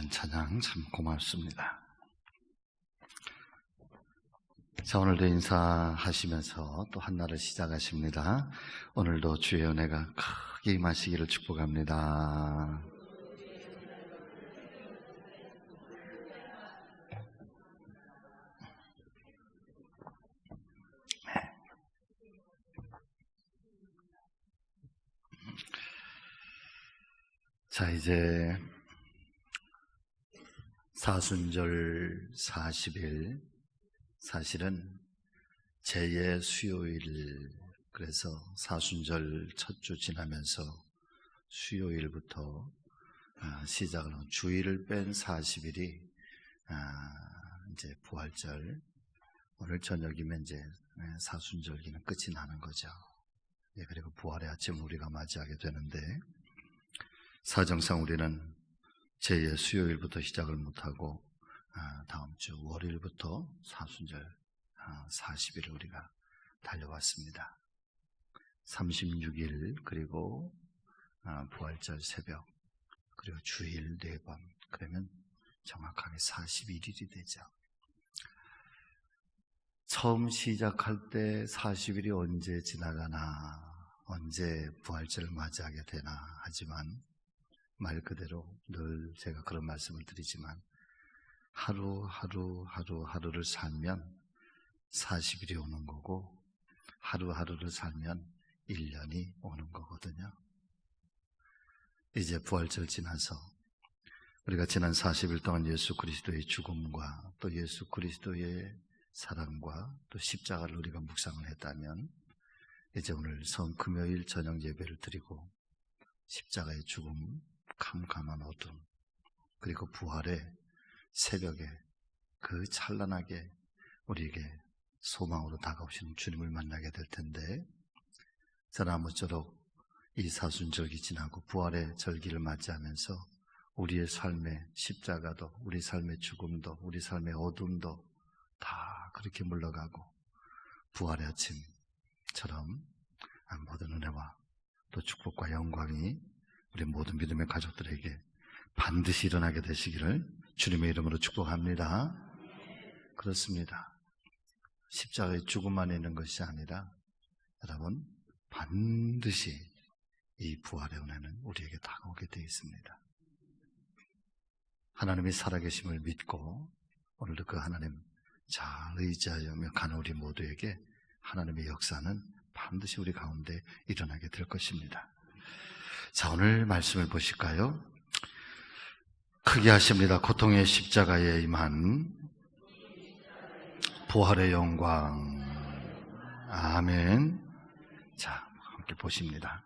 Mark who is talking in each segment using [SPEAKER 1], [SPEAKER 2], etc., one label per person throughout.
[SPEAKER 1] 귀한 찬양 참 고맙습니다. 자, 오늘도 인사하시면서 또 한 날을 시작하십니다. 오늘도 주의 은혜가 크게 임하시기를 축복합니다. 자, 이제 사순절 40일, 사실은 제2의 수요일, 그래서 사순절 첫 주 지나면서 수요일부터 시작을 하고 주일을 뺀 40일이 이제 부활절, 오늘 저녁이면 이제 사순절기는 끝이 나는 거죠. 그리고 부활의 아침 우리가 맞이하게 되는데, 사정상 우리는 제2의 수요일부터 시작을 못하고 다음 주 월요일부터 사순절 40일을 우리가 달려왔습니다. 36일 그리고 부활절 새벽 그리고 주일 4번, 그러면 정확하게 41일이 되죠. 처음 시작할 때 40일이 언제 지나가나, 언제 부활절을 맞이하게 되나 하지만 말 그대로 늘 제가 그런 말씀을 드리지만 하루를 살면 40일이 오는 거고, 하루하루를 살면 1년이 오는 거거든요. 이제 부활절 지나서 우리가 지난 40일 동안 예수 그리스도의 죽음과 또 예수 그리스도의 사랑과 또 십자가를 우리가 묵상을 했다면, 이제 오늘 금요일 저녁 예배를 드리고 십자가의 죽음, 캄캄한 어둠, 그리고 부활의 새벽에 그 찬란하게 우리에게 소망으로 다가오시는 주님을 만나게 될 텐데, 저는 아무쪼록 이 사순절기 지나고 부활의 절기를 맞이하면서 우리의 삶의 십자가도, 우리 삶의 죽음도, 우리 삶의 어둠도 다 그렇게 물러가고 부활의 아침처럼 모든 은혜와 또 축복과 영광이 우리 모든 믿음의 가족들에게 반드시 일어나게 되시기를 주님의 이름으로 축복합니다. 그렇습니다. 십자가의 죽음만 있는 것이 아니라 여러분, 반드시 이 부활의 은혜는 우리에게 다가오게 되어 있습니다. 하나님이 살아계심을 믿고 오늘도 그 하나님 잘 의지하여 가는 우리 모두에게 하나님의 역사는 반드시 우리 가운데 일어나게 될 것입니다. 자, 오늘 말씀을 보실까요? 크게 하십니다. 고통의 십자가에 임한 부활의 영광. 아멘. 자, 함께 보십니다.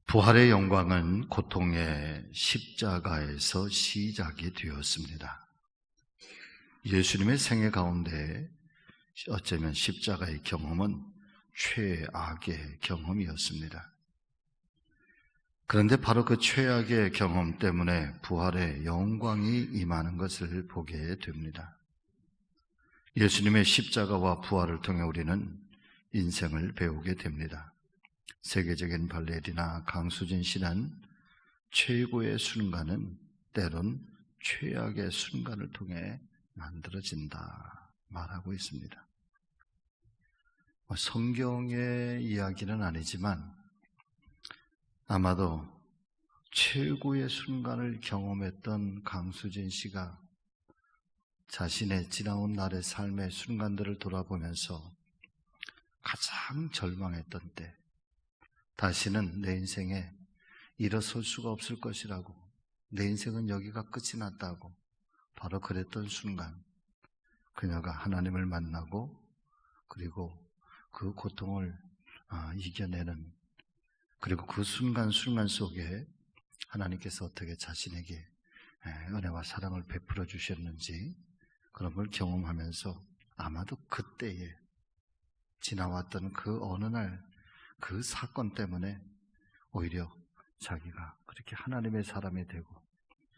[SPEAKER 1] 부활의 영광은 고통의 십자가에서 시작이 되었습니다. 예수님의 생애 가운데 어쩌면 십자가의 경험은 최악의 경험이었습니다. 그런데 바로 그 최악의 경험 때문에 부활의 영광이 임하는 것을 보게 됩니다. 예수님의 십자가와 부활을 통해 우리는 인생을 배우게 됩니다. 세계적인 발레리나 강수진 씨는 최고의 순간은 때론 최악의 순간을 통해 만들어진다 말하고 있습니다. 성경의 이야기는 아니지만 아마도 최고의 순간을 경험했던 강수진 씨가 자신의 지나온 날의 삶의 순간들을 돌아보면서 가장 절망했던 때, 다시는 내 인생에 일어설 수가 없을 것이라고, 내 인생은 여기가 끝이 났다고 바로 그랬던 순간, 그녀가 하나님을 만나고 그리고 그 고통을 이겨내는, 그리고 그 순간 속에 하나님께서 어떻게 자신에게 은혜와 사랑을 베풀어 주셨는지 그런 걸 경험하면서 아마도 그때에 지나왔던 그 어느 날 그 사건 때문에 오히려 자기가 그렇게 하나님의 사람이 되고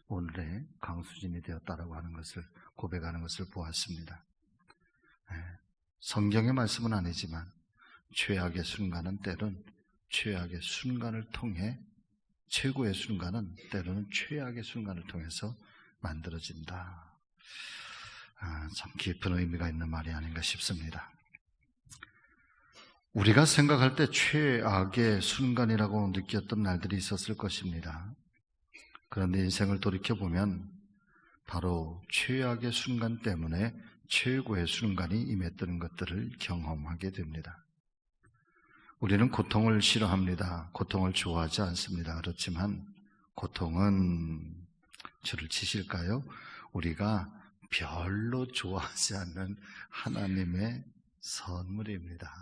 [SPEAKER 1] 오늘의 강수진이 되었다라고 하는 것을 고백하는 것을 보았습니다. 성경의 말씀은 아니지만 최악의 순간은 때론 최악의 순간을 통해 최고의 순간은 때로는 최악의 순간을 통해서 만들어진다. 참 깊은 의미가 있는 말이 아닌가 싶습니다. 우리가 생각할 때 최악의 순간이라고 느꼈던 날들이 있었을 것입니다. 그런데 인생을 돌이켜보면 바로 최악의 순간 때문에 최고의 순간이 임했던 것들을 경험하게 됩니다. 우리는 고통을 싫어합니다. 고통을 좋아하지 않습니다. 그렇지만 고통은 저를 치실까요? 우리가 별로 좋아하지 않는 하나님의 선물입니다.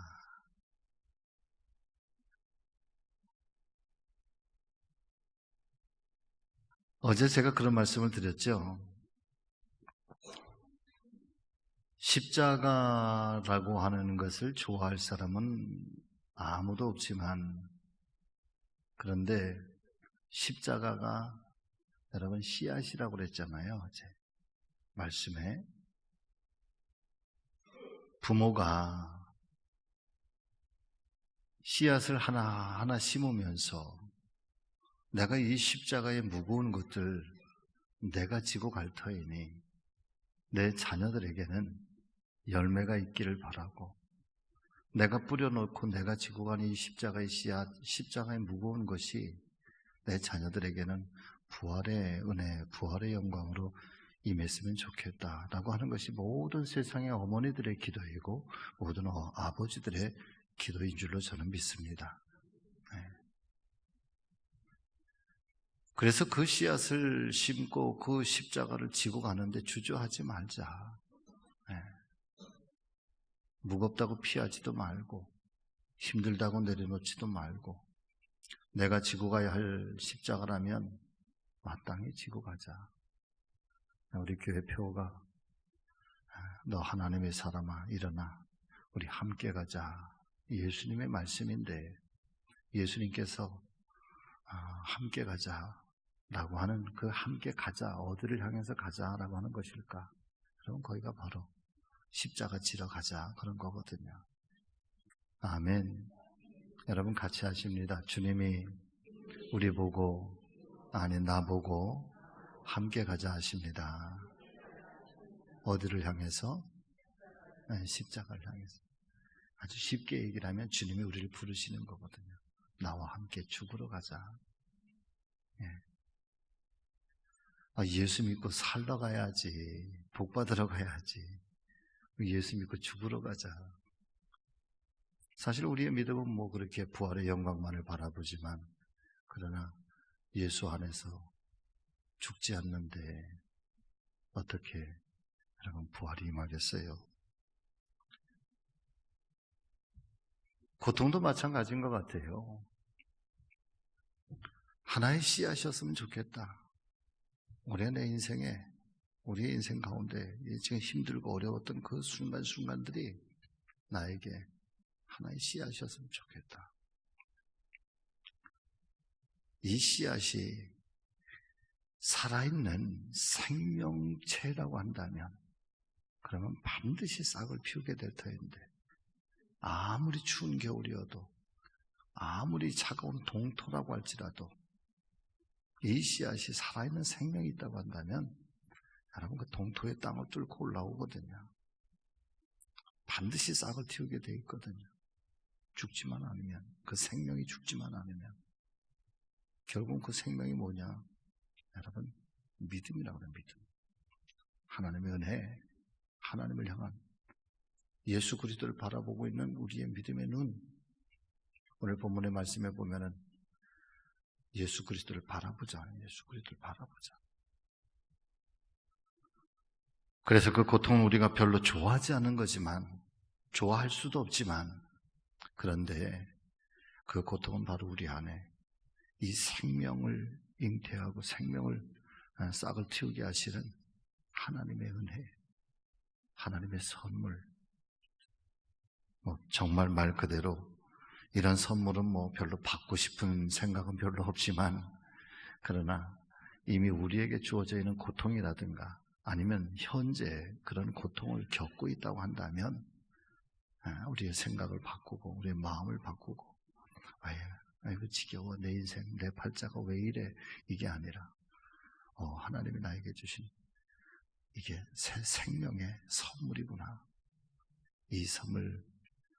[SPEAKER 1] 어제 제가 그런 말씀을 드렸죠. 십자가라고 하는 것을 좋아할 사람은 아무도 없지만, 그런데 십자가가 여러분 씨앗이라고 그랬잖아요. 어제 말씀에 부모가 씨앗을 하나하나 심으면서 내가 이 십자가의 무거운 것들 내가 지고 갈 터이니 내 자녀들에게는 열매가 있기를 바라고, 내가 뿌려놓고 내가 지고 가는 이 십자가의 씨앗, 십자가의 무거운 것이 내 자녀들에게는 부활의 은혜, 부활의 영광으로 임했으면 좋겠다라고 하는 것이 모든 세상의 어머니들의 기도이고 모든 아버지들의 기도인 줄로 저는 믿습니다. 그래서 그 씨앗을 심고 그 십자가를 지고 가는데 주저하지 말자. 무겁다고 피하지도 말고 힘들다고 내려놓지도 말고, 내가 지고 가야 할 십자가라면 마땅히 지고 가자. 우리 교회 표가 너 하나님의 사람아 일어나 우리 함께 가자, 예수님의 말씀인데 예수님께서 함께 가자라고 하는 그 함께 가자, 어디를 향해서 가자라고 하는 것일까? 그럼 거기가 바로 십자가 지러 가자, 그런 거거든요. 아멘. 여러분 같이 하십니다. 주님이 우리 보고, 아니 나 보고 함께 가자 하십니다. 어디를 향해서? 십자가를 향해서. 아주 쉽게 얘기를 하면 주님이 우리를 부르시는 거거든요. 나와 함께 죽으러 가자. 예수 믿고 살러 가야지, 복 받으러 가야지, 예수 믿고 죽으러 가자. 사실 우리의 믿음은 뭐 그렇게 부활의 영광만을 바라보지만, 그러나 예수 안에서 죽지 않는데 어떻게 여러분 부활이 임하겠어요? 고통도 마찬가지인 것 같아요. 하나의 씨앗이었으면 좋겠다. 올해 내 인생에, 우리의 인생 가운데 지금 힘들고 어려웠던 그 순간순간들이 나에게 하나의 씨앗이었으면 좋겠다. 이 씨앗이 살아있는 생명체라고 한다면 그러면 반드시 싹을 피우게 될 터인데, 아무리 추운 겨울이어도 아무리 차가운 동토라고 할지라도 이 씨앗이 살아있는 생명이 있다고 한다면 여러분 그 동토의 땅을 뚫고 올라오거든요. 반드시 싹을 틔우게 돼 있거든요. 죽지만 않으면, 그 생명이 죽지만 않으면. 결국 그 생명이 뭐냐? 여러분 믿음이라고 해요. 믿음. 하나님의 은혜, 하나님을 향한 예수 그리스도를 바라보고 있는 우리의 믿음의 눈. 오늘 본문의 말씀에 보면은 예수 그리스도를 바라보자. 예수 그리스도를 바라보자. 그래서 그 고통은 우리가 별로 좋아하지 않는 거지만, 좋아할 수도 없지만, 그런데 그 고통은 바로 우리 안에 이 생명을 잉태하고 생명을 싹을 틔우게 하시는 하나님의 은혜, 하나님의 선물. 정말 말 그대로 이런 선물은 별로 받고 싶은 생각은 별로 없지만, 그러나 이미 우리에게 주어져 있는 고통이라든가 아니면 현재 그런 고통을 겪고 있다고 한다면 우리의 생각을 바꾸고 우리의 마음을 바꾸고 아이고 지겨워 내 인생 내 팔자가 왜 이래 이게 아니라 하나님이 나에게 주신 이게 새 생명의 선물이구나. 이 선물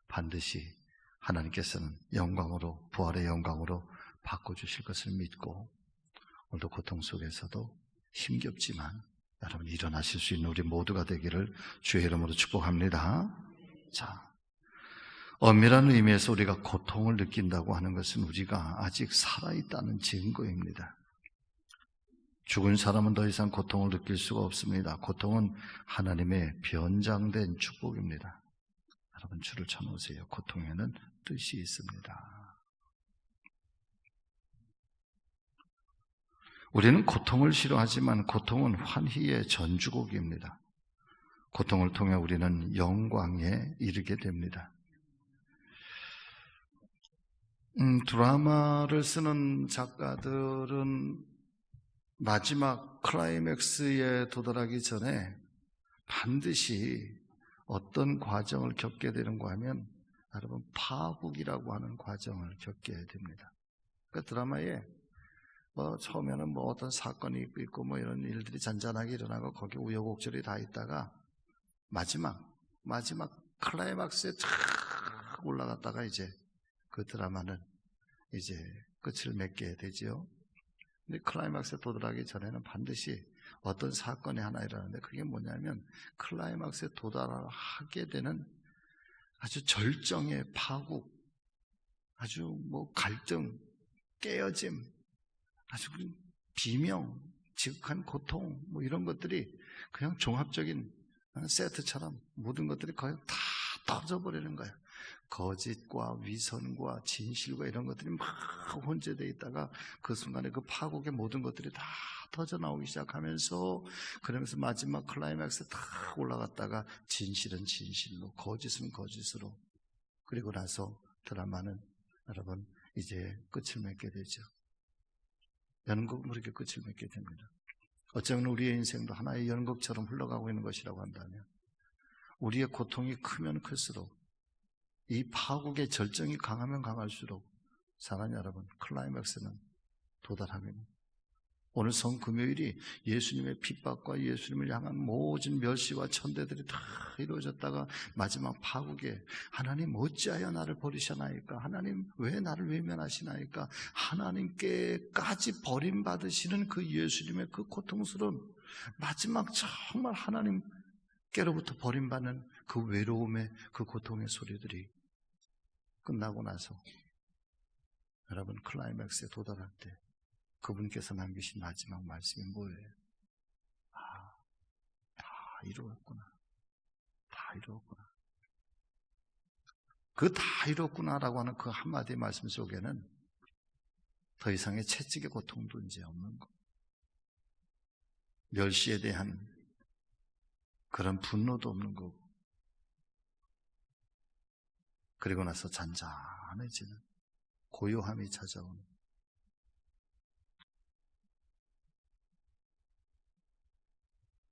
[SPEAKER 1] 반드시 하나님께서는 영광으로 부활의 영광으로 바꿔주실 것을 믿고 오늘도 고통 속에서도 힘겹지만 여러분 일어나실 수 있는 우리 모두가 되기를 주의 이름으로 축복합니다. 자, 엄밀한 의미에서 우리가 고통을 느낀다고 하는 것은 우리가 아직 살아있다는 증거입니다. 죽은 사람은 더 이상 고통을 느낄 수가 없습니다. 고통은 하나님의 변장된 축복입니다. 여러분 주를 쳐놓으세요. 고통에는 뜻이 있습니다. 우리는 고통을 싫어하지만 고통은 환희의 전주곡입니다. 고통을 통해 우리는 영광에 이르게 됩니다. 드라마를 쓰는 작가들은 마지막 클라이맥스에 도달하기 전에 반드시 어떤 과정을 겪게 되는가 하면 여러분 파국이라고 하는 과정을 겪게 됩니다. 그러니까 드라마에 처음에는 어떤 사건이 있고 이런 일들이 잔잔하게 일어나고 거기에 우여곡절이 다 있다가 마지막 클라이막스에 쫙 올라갔다가 이제 그 드라마는 이제 끝을 맺게 되죠. 근데 클라이막스에 도달하기 전에는 반드시 어떤 사건이 하나 일어나는데 그게 뭐냐면 클라이막스에 도달하게 되는 아주 절정의 파국, 아주 갈등, 깨어짐, 아주 비명, 지극한 고통 이런 것들이 그냥 종합적인 세트처럼 모든 것들이 거의 다 터져버리는 거예요. 거짓과 위선과 진실과 이런 것들이 막 혼재되어 있다가 그 순간에 그 파국의 모든 것들이 다 터져나오기 시작하면서 그러면서 마지막 클라이맥스에 딱 올라갔다가 진실은 진실로 거짓은 거짓으로 그리고 나서 드라마는 여러분 이제 끝을 맺게 되죠. 연극은 그렇게 끝을 맺게 됩니다. 어쩌면 우리의 인생도 하나의 연극처럼 흘러가고 있는 것이라고 한다면 우리의 고통이 크면 클수록 이 파국의 절정이 강하면 강할수록 사랑하는 여러분 클라이맥스는 도달하게 됩니다. 오늘 성금요일이 예수님의 핍박과 예수님을 향한 모든 멸시와 천대들이 다 이루어졌다가 마지막 파국에 하나님 어찌하여 나를 버리시나이까? 하나님 왜 나를 외면하시나이까? 하나님께까지 버림받으시는 그 예수님의 그 고통스러운 마지막 정말 하나님께로부터 버림받는 그 외로움의 그 고통의 소리들이 끝나고 나서 여러분 클라이맥스에 도달할 때 그분께서 남기신 마지막 말씀이 뭐예요? 다 이루었구나. 다 이루었구나. 그 다 이루었구나라고 하는 그 한마디의 말씀 속에는 더 이상의 채찍의 고통도 이제 없는 거. 멸시에 대한 그런 분노도 없는 거고. 그리고 나서 잔잔해지는 고요함이 찾아오는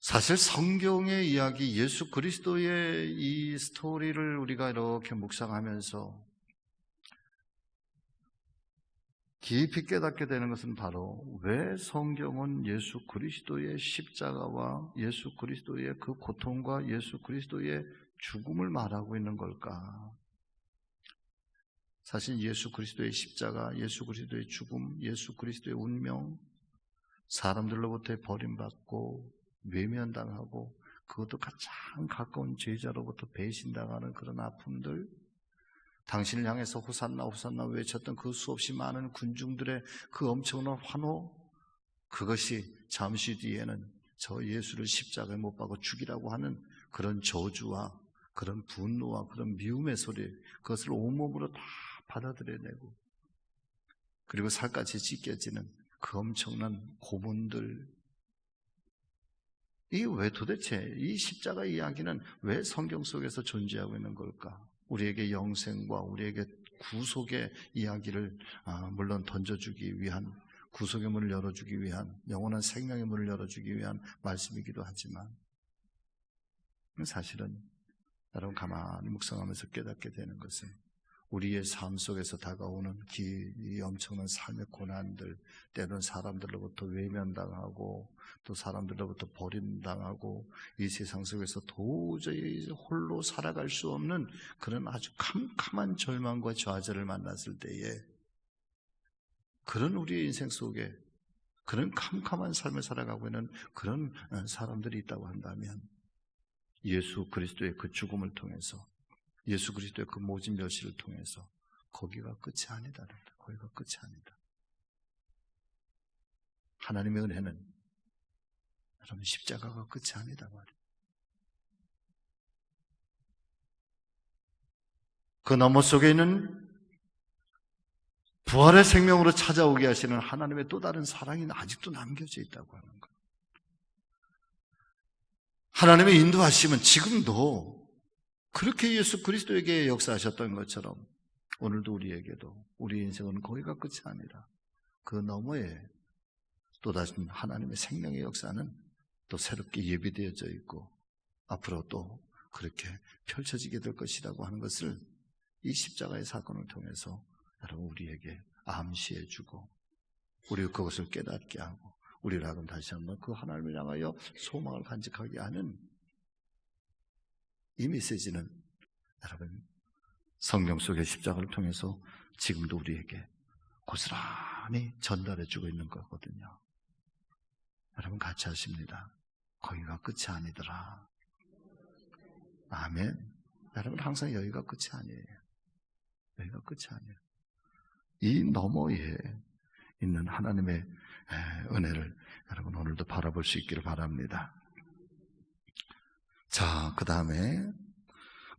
[SPEAKER 1] 사실 성경의 이야기, 예수 그리스도의 이 스토리를 우리가 이렇게 묵상하면서 깊이 깨닫게 되는 것은 바로 왜 성경은 예수 그리스도의 십자가와 예수 그리스도의 그 고통과 예수 그리스도의 죽음을 말하고 있는 걸까? 사실 예수 그리스도의 십자가, 예수 그리스도의 죽음, 예수 그리스도의 운명, 사람들로부터 버림받고 외면당하고 그것도 가장 가까운 제자로부터 배신당하는 그런 아픔들, 당신을 향해서 호산나 호산나 외쳤던 그 수없이 많은 군중들의 그 엄청난 환호, 그것이 잠시 뒤에는 저 예수를 십자가에 못 박아 죽이라고 하는 그런 저주와 그런 분노와 그런 미움의 소리, 그것을 온몸으로 다 받아들여내고 그리고 살갗이 찢겨지는 그 엄청난 고문들, 이게 왜 도대체 이 십자가 이야기는 왜 성경 속에서 존재하고 있는 걸까? 우리에게 영생과 우리에게 구속의 이야기를 물론 던져주기 위한, 구속의 문을 열어주기 위한, 영원한 생명의 문을 열어주기 위한 말씀이기도 하지만 사실은 여러분 가만히 묵상하면서 깨닫게 되는 것은 우리의 삶 속에서 다가오는 이 엄청난 삶의 고난들, 때로는 사람들로부터 외면당하고 또 사람들로부터 버림당하고 이 세상 속에서 도저히 홀로 살아갈 수 없는 그런 아주 캄캄한 절망과 좌절을 만났을 때에, 그런 우리의 인생 속에 그런 캄캄한 삶을 살아가고 있는 그런 사람들이 있다고 한다면, 예수 그리스도의 그 죽음을 통해서, 예수 그리스도의 그 모진 멸시를 통해서 거기가 끝이 아니다. 거기가 끝이 아니다. 하나님의 은혜는 여러분 십자가가 끝이 아니다 말이에요. 그 너머 속에 있는 부활의 생명으로 찾아오게 하시는 하나님의 또 다른 사랑이 아직도 남겨져 있다고 하는 거예요. 하나님의 인도하심은 지금도 그렇게 예수 그리스도에게 역사하셨던 것처럼 오늘도 우리에게도 우리 인생은 거기가 끝이 아니라 그 너머에 또 다시 하나님의 생명의 역사는 또 새롭게 예비되어져 있고 앞으로 또 그렇게 펼쳐지게 될 것이라고 하는 것을 이 십자가의 사건을 통해서 여러분 우리에게 암시해 주고 우리 그것을 깨닫게 하고 우리를 하금 다시 한번 그 하나님을 향하여 소망을 간직하게 하는 이 메시지는 여러분 성경 속의 십자가를 통해서 지금도 우리에게 고스란히 전달해 주고 있는 거거든요. 여러분 같이 하십니다. 거기가 끝이 아니더라. 아멘. 여러분 항상 여기가 끝이 아니에요. 여기가 끝이 아니에요. 이 너머에 있는 하나님의 은혜를 여러분 오늘도 바라볼 수 있기를 바랍니다. 자, 그 다음에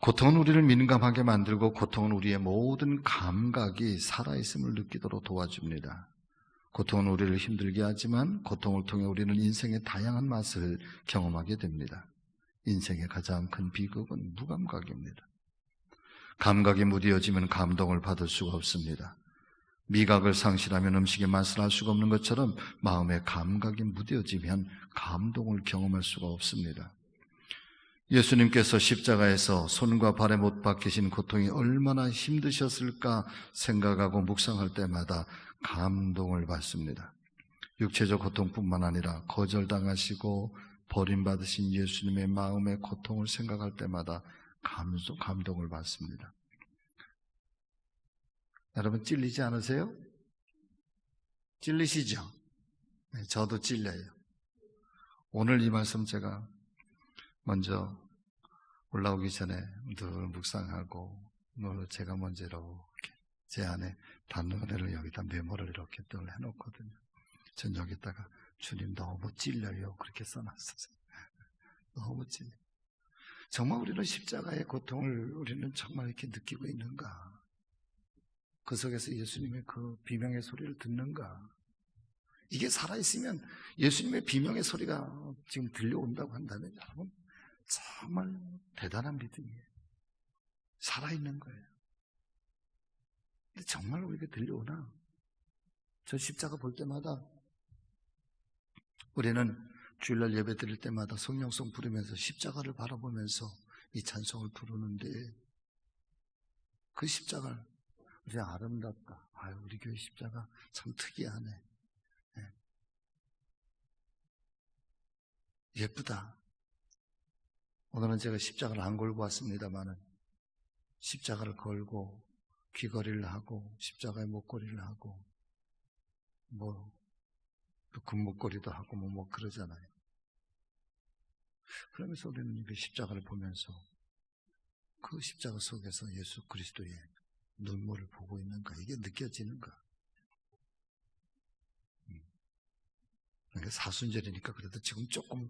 [SPEAKER 1] 고통은 우리를 민감하게 만들고 고통은 우리의 모든 감각이 살아있음을 느끼도록 도와줍니다. 고통은 우리를 힘들게 하지만 고통을 통해 우리는 인생의 다양한 맛을 경험하게 됩니다. 인생의 가장 큰 비극은 무감각입니다. 감각이 무뎌지면 감동을 받을 수가 없습니다. 미각을 상실하면 음식의 맛을 알 수가 없는 것처럼 마음의 감각이 무뎌지면 감동을 경험할 수가 없습니다. 예수님께서 십자가에서 손과 발에 못 박히신 고통이 얼마나 힘드셨을까 생각하고 묵상할 때마다 감동을 받습니다. 육체적 고통뿐만 아니라 거절당하시고 버림받으신 예수님의 마음의 고통을 생각할 때마다 감동을 받습니다. 여러분 찔리지 않으세요? 찔리시죠? 네, 저도 찔려요. 오늘 이 말씀 제가 먼저 올라오기 전에 늘 묵상하고 늘 제가 먼저 이렇게 제 안에 단어를 여기다 메모를 이렇게 늘 해놓거든요. 전 여기다가 주님 너무 찔려요 그렇게 써놨어요. 너무 찔려. 정말 우리는 십자가의 고통을 우리는 정말 이렇게 느끼고 있는가? 그 속에서 예수님의 그 비명의 소리를 듣는가? 이게 살아있으면 예수님의 비명의 소리가 지금 들려온다고 한다면 여러분 정말 대단한 믿음이에요. 살아있는 거예요. 근데 정말 우리에게 들려오나? 저 십자가 볼 때마다 우리는 주일날 예배 드릴 때마다 성령송 부르면서 십자가를 바라보면서 이 찬송을 부르는데 그 십자가를 우리 아름답다. 아유, 우리 교회 십자가 참 특이하네. 네. 예쁘다. 오늘은 제가 십자가를 안 걸고 왔습니다만은 십자가를 걸고 귀걸이를 하고 십자가의 목걸이를 하고 뭐 또 금목걸이도 하고 뭐 그러잖아요. 그러면서 우리는 그 십자가를 보면서 그 십자가 속에서 예수 그리스도의 눈물을 보고 있는가? 이게 느껴지는가? 그러니까 사순절이니까 그래도 지금 조금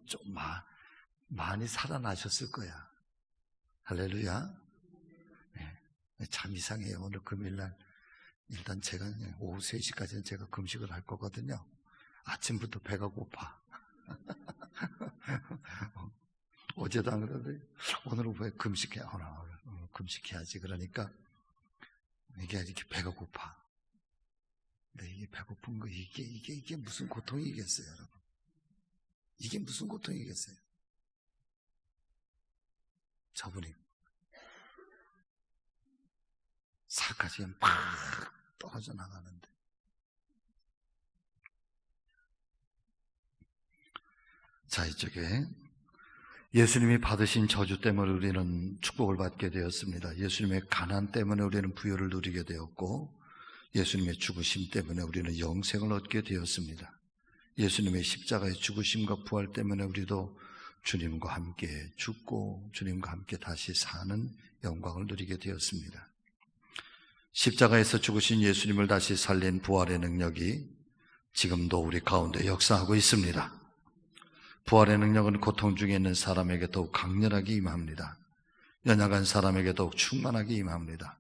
[SPEAKER 1] 많이 살아나셨을 거야. 할렐루야. 네. 참 이상해요. 오늘 금요일날 일단 제가 오후 3시까지는 제가 금식을 할 거거든요. 아침부터 배가 고파. 어제도 안 그러더니 오늘은 왜 금식해야지. 그러니까 이게 이렇게 배가 고파. 근데 이게 배고픈 거 이게 무슨 고통이겠어요, 여러분? 이게 무슨 고통이겠어요? 저분이 살까지 막 떨어져 나가는데, 자, 이쪽에 예수님이 받으신 저주 때문에 우리는 축복을 받게 되었습니다. 예수님의 가난 때문에 우리는 부여를 누리게 되었고, 예수님의 죽으심 때문에 우리는 영생을 얻게 되었습니다. 예수님의 십자가의 죽으심과 부활 때문에 우리도 주님과 함께 죽고 주님과 함께 다시 사는 영광을 누리게 되었습니다. 십자가에서 죽으신 예수님을 다시 살린 부활의 능력이 지금도 우리 가운데 역사하고 있습니다. 부활의 능력은 고통 중에 있는 사람에게 더욱 강렬하게 임합니다. 연약한 사람에게 더욱 충만하게 임합니다.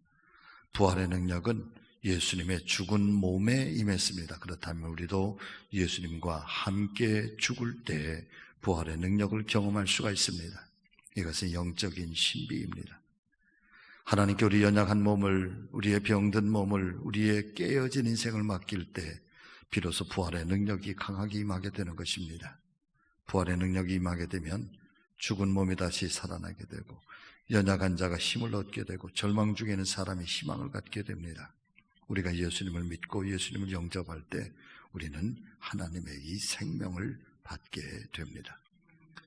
[SPEAKER 1] 부활의 능력은 예수님의 죽은 몸에 임했습니다. 그렇다면 우리도 예수님과 함께 죽을 때 부활의 능력을 경험할 수가 있습니다. 이것은 영적인 신비입니다. 하나님께 우리 연약한 몸을, 우리의 병든 몸을, 우리의 깨어진 인생을 맡길 때 비로소 부활의 능력이 강하게 임하게 되는 것입니다. 부활의 능력이 임하게 되면 죽은 몸이 다시 살아나게 되고, 연약한 자가 힘을 얻게 되고, 절망 중에 있는 사람이 희망을 갖게 됩니다. 우리가 예수님을 믿고 예수님을 영접할 때 우리는 하나님의 이 생명을 받게 됩니다.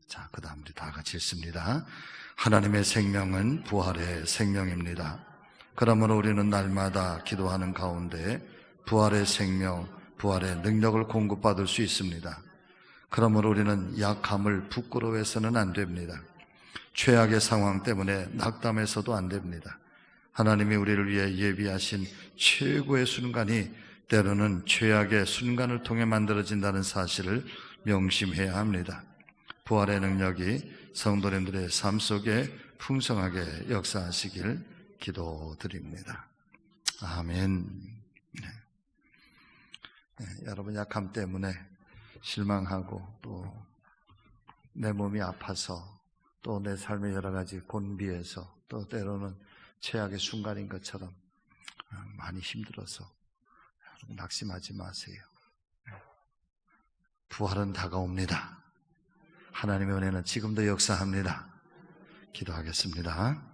[SPEAKER 1] 자, 그 다음 우리 다 같이 읽습니다. 하나님의 생명은 부활의 생명입니다. 그러므로 우리는 날마다 기도하는 가운데 부활의 생명, 부활의 능력을 공급받을 수 있습니다. 그러므로 우리는 약함을 부끄러워해서는 안 됩니다. 최악의 상황 때문에 낙담해서도 안 됩니다. 하나님이 우리를 위해 예비하신 최고의 순간이 때로는 최악의 순간을 통해 만들어진다는 사실을 명심해야 합니다. 부활의 능력이 성도님들의 삶 속에 풍성하게 역사하시길 기도드립니다. 아멘. 여러분, 약함 때문에 실망하고 또 내 몸이 아파서 또 내 삶의 여러 가지 곤비에서 또 때로는 최악의 순간인 것처럼 많이 힘들어서 낙심하지 마세요. 부활은 다가옵니다. 하나님의 은혜는 지금도 역사합니다. 기도하겠습니다.